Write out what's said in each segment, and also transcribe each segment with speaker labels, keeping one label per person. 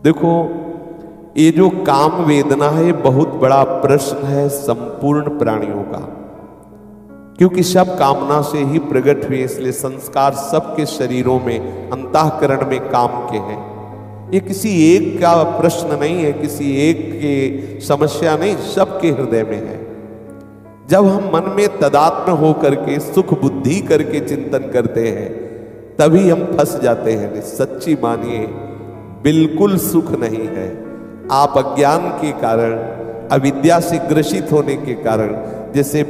Speaker 1: देखो, ये जो काम वेदना है ये बहुत बड़ा प्रश्न है संपूर्ण प्राणियों का, क्योंकि सब कामना से ही प्रकट हुए, इसलिए संस्कार सबके शरीरों में अंतःकरण में काम के हैं। ये किसी एक का प्रश्न नहीं है, किसी एक की समस्या नहीं, सबके हृदय में है। जब हम मन में तदात्म हो करके सुख बुद्धि करके चिंतन करते हैं तभी हम फंस जाते हैं। सच्ची मानिए, बिल्कुल सुख नहीं है। आप अज्ञान के कारण, अविद्या से ग्रसित होने के कारण, जैसे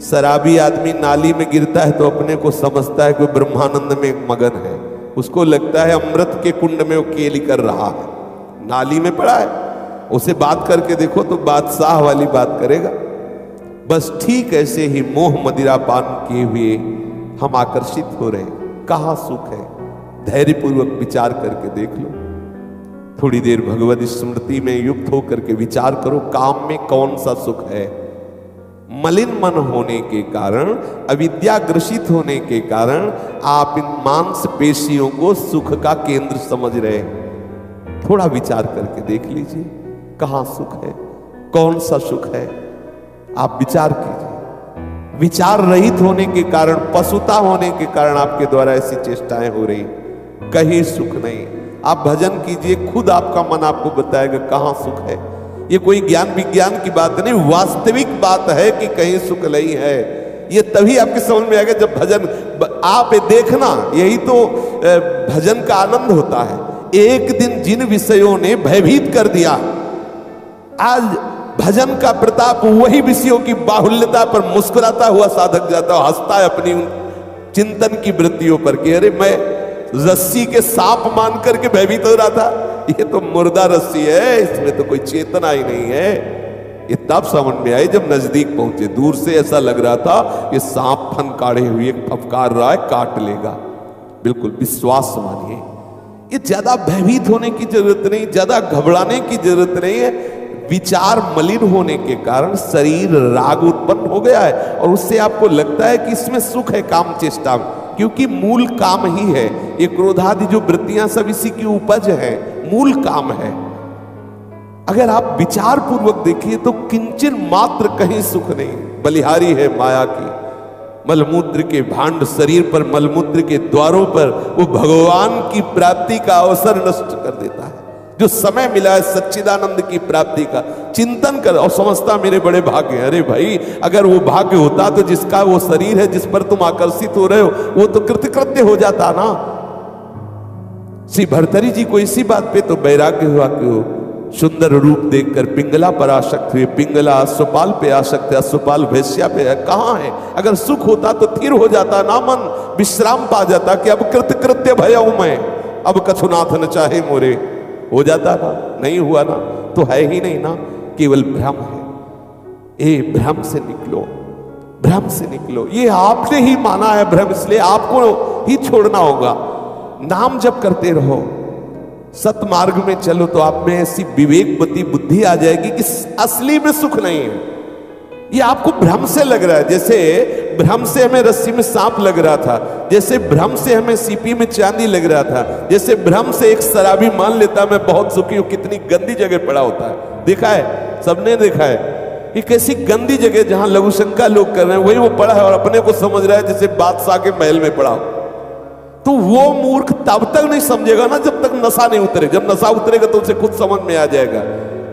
Speaker 1: शराबी आदमी नाली में गिरता है तो अपने को समझता है कोई ब्रह्मानंद में मगन है, उसको लगता है अमृत के कुंड में वो केली कर रहा है, नाली में पड़ा है। उसे बात करके देखो तो बादशाह वाली बात करेगा। बस ठीक ऐसे ही मोह मदिरा पान किए हुए हम आकर्षित हो रहे हैं। कहाँ सुख है? धैर्यपूर्वक विचार करके देख लो। थोड़ी देर भगवत स्मृति में युक्त होकर के विचार करो, काम में कौन सा सुख है? मलिन मन होने के कारण, अविद्या ग्रसित होने के कारण आप इन मांस पेशियों को सुख का केंद्र समझ रहे हैं। थोड़ा विचार करके देख लीजिए, कहां सुख है, कौन सा सुख है? आप विचार कीजिए। विचार रहित होने के कारण, पशुता होने के कारण आपके द्वारा ऐसी चेष्टाएं हो रही, कहीं सुख नहीं। आप भजन कीजिए, खुद आपका मन आपको बताएगा कहां सुख है। ये कोई ज्ञान विज्ञान की बात नहीं, वास्तविक बात है कि कहीं सुख नहीं है। ये तभी आपके समझ में आएगा जब भजन आप देखना। यही तो भजन का आनंद होता है। एक दिन जिन विषयों ने भयभीत कर दिया, आज भजन का प्रताप वही विषयों की बाहुल्यता पर मुस्कुराता हुआ साधक जाता है, हंसता है अपनी चिंतन की वृत्तियों पर कि अरे मैं रस्सी के सांप मान करके भयभीत हो रहा था, ये तो मुर्दा रस्सी है, इसमें तो कोई चेतना ही नहीं है। ये तब समझ में आई जब नजदीक पहुंचे। दूर से ऐसा लग रहा था ये सांप फनकारे हुए फफकार रहा है, काट लेगा। बिल्कुल विश्वास मानिए, ये ज्यादा भयभीत होने की जरूरत नहीं, ज्यादा घबराने की जरूरत नहीं है। विचार मलिन होने के कारण शरीर राग उत्पन्न हो गया है और उससे आपको लगता है कि इसमें सुख है काम चेष्टा में, क्योंकि मूल काम ही है। ये क्रोधादि जो वृत्तियां सब इसी की उपज है, मूल काम है। अगर आप विचार पूर्वक देखिए तो किंचन मात्र कहीं सुख नहीं। बलिहारी है माया की, मलमूत्र के भांड शरीर पर, मलमूत्र के द्वारों पर वो भगवान की प्राप्ति का अवसर नष्ट कर देता है। जो समय मिला है सच्चिदानंद की प्राप्ति का चिंतन कर और समझता मेरे बड़े भाग्य। अरे भाई, अगर वो भाग्य होता तो जिसका वो शरीर है जिस पर तुम आकर्षित हो रहे हो वो तो कृतकृत्य हो जाता ना। श्री भर्तरी जी को इसी बात पे तो वैराग्य हुआ कि वो सुंदर रूप देखकर पिंगला पर आसक्त हुए, पिंगला अश्वपाल पे आसक्त है, अश्वपाल वेश्या पे है। कहां है? अगर सुख होता तो थिर हो जाता ना, मन विश्राम पा जाता कि अब कृतकृत्य भयऊ मैं, अब कछुनाथ न चाहे मोरे, हो जाता ना। नहीं हुआ ना, तो है ही नहीं ना, केवल भ्रम है। ए भ्रम से निकलो, भ्रम से निकलो। ये आपने ही माना है भ्रम, इसलिए आपको ही छोड़ना होगा। नाम जप करते रहो, सतमार्ग में चलो तो आप में ऐसी विवेकवती बुद्धि आ जाएगी कि असली में सुख नहीं है। ये आपको भ्रम से लग रहा है, जैसे भ्रम से हमें रस्सी में सांप लग रहा था, जैसे भ्रम से हमें सीपी में चांदी लग रहा था, जैसे भ्रम से एक शराबी मान लेता मैं बहुत सुखी हूं, कितनी गंदी जगह पड़ा होता है। देखा है, सबने देखा है। ये कैसी गंदी जगह जहां लघुशंका लोग कर रहे हैं, वही वो पड़ा है और अपने को समझ रहा है जैसे बादशाह के महल में पड़ा हो। तो वो मूर्ख तब तक नहीं समझेगा ना जब तक नशा नहीं उतरे। जब नशा उतरेगा तो उसे खुद समझ में आ जाएगा।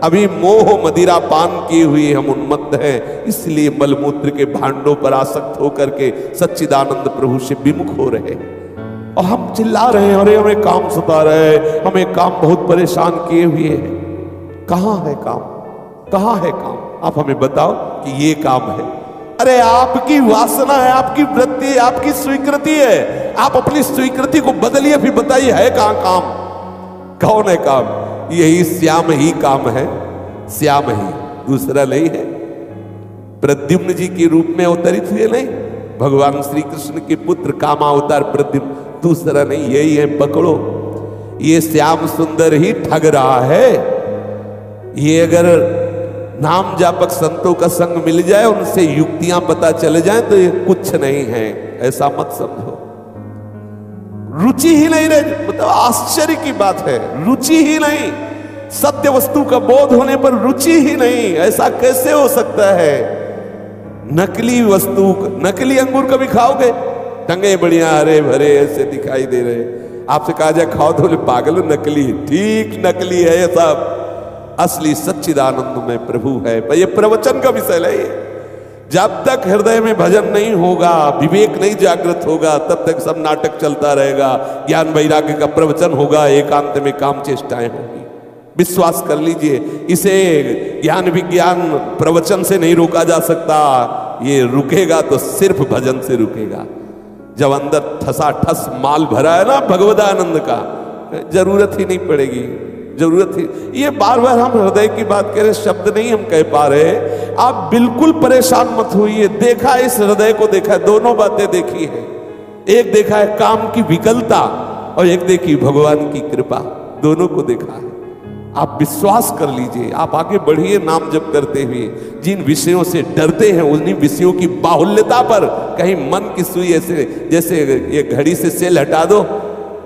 Speaker 1: अभी मोह मदिरा पान किए हुए हम उन्मत्त हैं, इसलिए मलमूत्र के भांडों पर आसक्त होकर के सच्चिदानंद प्रभु से विमुख हो रहे हैं। और हम चिल्ला रहे हैं अरे हमें काम सता रहे हैं, हमें काम बहुत परेशान किए हुए हैं। कहां है काम? कहां है काम? आप हमें बताओ कि ये काम है। अरे आपकी वासना है, आपकी वृत्ति है, आपकी स्वीकृति है। आप अपनी स्वीकृति को बदलिए, फिर बताइए है कहां काम? कौन है काम? यही श्याम ही काम है, श्याम ही, दूसरा नहीं है। प्रद्युम्न जी के रूप में अवतरित हुए नहीं, भगवान श्री कृष्ण के पुत्र कामावतार प्रद्युम्न, दूसरा नहीं, यही है। पकड़ो, ये श्याम सुंदर ही ठग रहा है। ये अगर नाम जापक संतों का संग मिल जाए, उनसे युक्तियां पता चले जाए तो ये कुछ नहीं है, ऐसा मत समझो। रुचि ही नहीं रहे, मतलब आश्चर्य की बात है, रुचि ही नहीं, सत्य वस्तु का बोध होने पर रुचि ही नहीं, ऐसा कैसे हो सकता है? नकली वस्तु, नकली अंगूर कभी खाओगे? टंगे बढ़िया हरे भरे ऐसे दिखाई दे रहे, आपसे कहा जाए खाओ तो बोले पागल, नकली, ठीक नकली है ये सब, असली सच्चिदानंद में प्रभु है। पर ये प्रवचन का विषय है, जब तक हृदय में भजन नहीं होगा, विवेक नहीं जागृत होगा, तब तक सब नाटक चलता रहेगा। ज्ञान वैराग्य का प्रवचन होगा, एकांत में काम चेष्टाएं होंगी। विश्वास कर लीजिए, इसे ज्ञान विज्ञान प्रवचन से नहीं रोका जा सकता, ये रुकेगा तो सिर्फ भजन से रुकेगा। जब अंदर ठसा ठस माल भरा है ना भगवदानंद का, जरूरत ही नहीं पड़ेगी, जरूरत ही, ये बार बार हम हृदय की बात कह रहे, शब्द नहीं हम कह पा रहे। आप बिल्कुल परेशान मत होइए, देखा इस हृदय को, देखा है, दोनों बातें देखी है। एक देखा है काम की विकलता और एक देखी भगवान की कृपा, दोनों को देखा है। आप विश्वास कर लीजिए, आप आगे बढ़िए नाम जप करते हुए। जिन विषयों से डरते हैं उन्हीं विषयों की बाहुल्यता पर कहीं मन की सुई ऐसे, जैसे ये घड़ी से सेल हटा दो,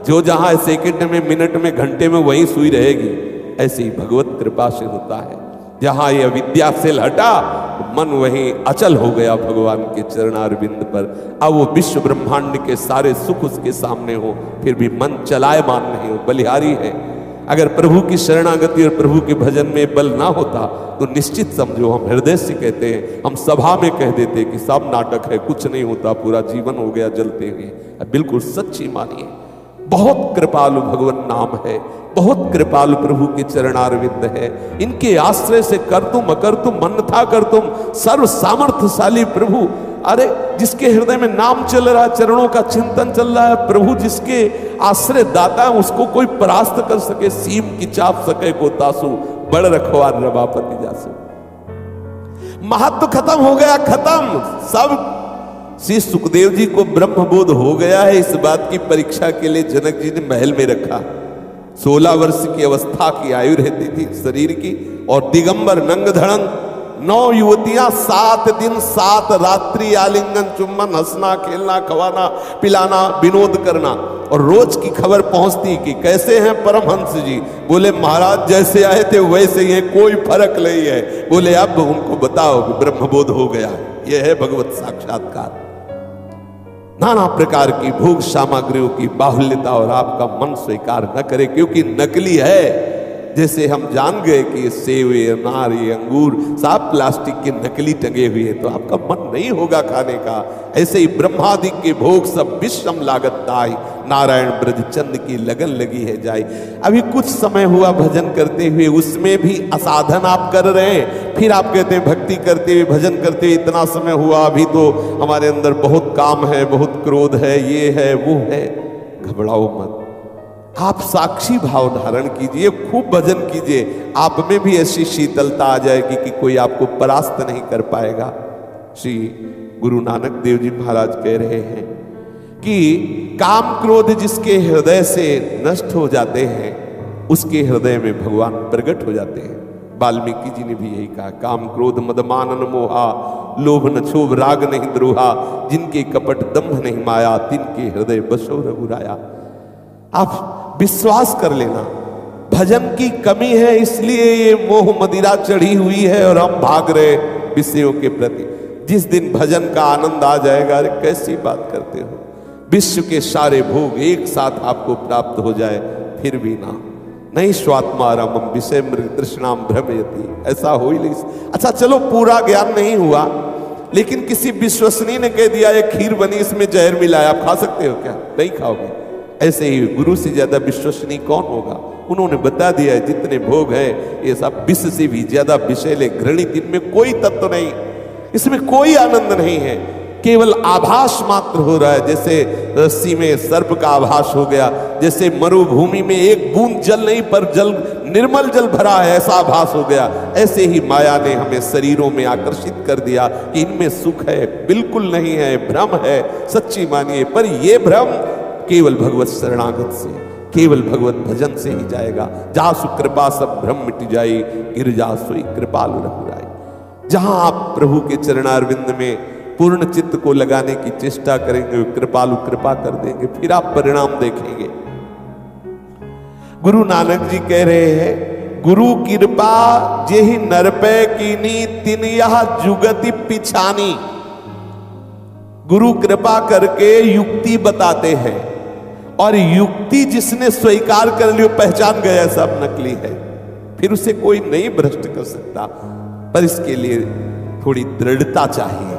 Speaker 1: जो जहां सेकंड में, मिनट में, घंटे में वहीं सुई रहेगी, ऐसे ही भगवत कृपा से होता है। जहां ये अविद्या सेल हटा, मन वहीं अचल हो गया भगवान के चरणारविंद पर। अब वो विश्व ब्रह्मांड के सारे सुख उसके सामने हो, फिर भी मन चलायमान नहीं हो, बलिहारी है। अगर प्रभु की शरणागति और प्रभु के भजन में बल ना होता तो निश्चित समझो, हम हृदय से कहते हैं, हम सभा में कह देते कि सब नाटक है, कुछ नहीं होता, पूरा जीवन हो गया जलते हुए। बिल्कुल सच्ची मानिए, बहुत कृपालु भगवान नाम है, बहुत कृपालु प्रभु के चरणारविंद है। इनके आश्रय से कर तुम अकर तुम अन्यथा कर तुम, सर्व सामर्थ्यशाली प्रभु। अरे जिसके हृदय में नाम चल रहा है, चरणों का चिंतन चल रहा है, प्रभु जिसके आश्रय दाता है, उसको कोई परास्त कर सके, सीम की चाप सके को तासु, बड़ रखवार रवापति जासु। महत्व खत्म हो गया, खत्म सब। श्री सुखदेव जी को ब्रह्मबोध हो गया है, इस बात की परीक्षा के लिए जनक जी ने महल में रखा। 16 वर्ष की अवस्था की आयु रहती थी शरीर की, और दिगंबर नंग धड़ंग 9 युवतियां 7 दिन 7 रात्रि आलिंगन चुम्बन, हंसना खेलना खवाना पिलाना विनोद करना। और रोज की खबर पहुंचती कि कैसे हैं परमहंस जी। बोले महाराज जैसे आए थे वैसे ही हैं, कोई फर्क नहीं है। बोले अब उनको बताओ कि ब्रह्मबोध हो गया है, यह है भगवत साक्षात्कार। नाना प्रकार की भोग सामग्रियों की बाहुल्यता और आपका मन स्वीकार न करे, क्योंकि नकली है। जैसे हम जान गए कि सेब, अनार, अंगूर सब प्लास्टिक के नकली टंगे हुए हैं, तो आपका मन नहीं होगा खाने का। ऐसे ही ब्रह्मादि के भोग सब विषम लागत ताई, नारायण ब्रज चंद की लगन लगी है जाई। अभी कुछ समय हुआ भजन करते हुए, उसमें भी असाधन आप कर रहे हैं, फिर आप कहते हैं भक्ति करते हुए भजन करते हुए इतना समय हुआ, अभी तो हमारे अंदर बहुत काम है, बहुत क्रोध है, ये है वो है। घबराओ मत, आप साक्षी भाव धारण कीजिए, खूब भजन कीजिए, आप में भी ऐसी शीतलता आ जाएगी कि कोई आपको परास्त नहीं कर पाएगा। श्री गुरु नानक देव जी महाराज कह रहे हैं कि काम क्रोध जिसके हृदय से नष्ट हो जाते हैं, उसके हृदय में भगवान प्रकट हो जाते हैं। वाल्मीकि जी ने भी यही कहा, काम क्रोध मदमानन मोहा, लोभ न क्षोभ राग नहीं द्रोहा, जिनके कपट दंभ नहीं माया, तिनके हृदय बसो रघुराया। आप विश्वास कर लेना, भजन की कमी है इसलिए ये मोह मदिरा चढ़ी हुई है और हम भाग रहे विषयों के प्रति। जिस दिन भजन का आनंद आ जाएगा, अरे कैसी बात करते हो, विश्व के सारे भोग एक साथ आपको प्राप्त हो जाए, फिर भी ना नहीं स्वात्मा रमम विषय मृग तृष्णाम भ्रमयति, ऐसा हो ही नहीं। अच्छा चलो पूरा ज्ञान नहीं हुआ, लेकिन किसी विश्वसनीय ने कह दिया ये खीर बनी इसमें जहर मिला है, आप खा सकते हो क्या? नहीं खाओगे। ऐसे ही गुरु से ज्यादा विश्वसनीय कौन होगा? उन्होंने बता दिया है जितने भोग हैं ये सब विष से भी ज्यादा विषैले घृणित, इनमें कोई तत्व नहीं, इसमें कोई आनंद नहीं है, केवल आभास मात्र हो रहा है। जैसे रस्सी में सर्प का आभास हो गया, जैसे मरुभूमि में एक बूंद जल नहीं पर जल निर्मल जल भरा है ऐसा आभास हो गया, ऐसे ही माया ने हमें शरीरों में आकर्षित कर दिया कि इनमें सुख है, बिल्कुल नहीं है, भ्रम है। सच्ची मानिए, पर यह भ्रम केवल भगवत शरणागत से, केवल भगवत भजन से ही जाएगा। जासु कृपा सब भ्रम मिट जाई, गिरजा सोई कृपालु रघुराई। जहां आप प्रभु के चरणारविंद में पूर्ण चित्त को लगाने की चेष्टा करेंगे, कृपालु कृपा कर देंगे, फिर आप परिणाम देखेंगे। गुरु नानक जी कह रहे हैं, गुरु कृपा जेहि नरपै कीनी तिन यह जुगति पिछानी। गुरु कृपा करके युक्ति बताते हैं, और युक्ति जिसने स्वीकार कर ली, पहचान गया सब नकली है, फिर उसे कोई नहीं भ्रष्ट कर सकता। पर इसके लिए थोड़ी दृढ़ता चाहिए।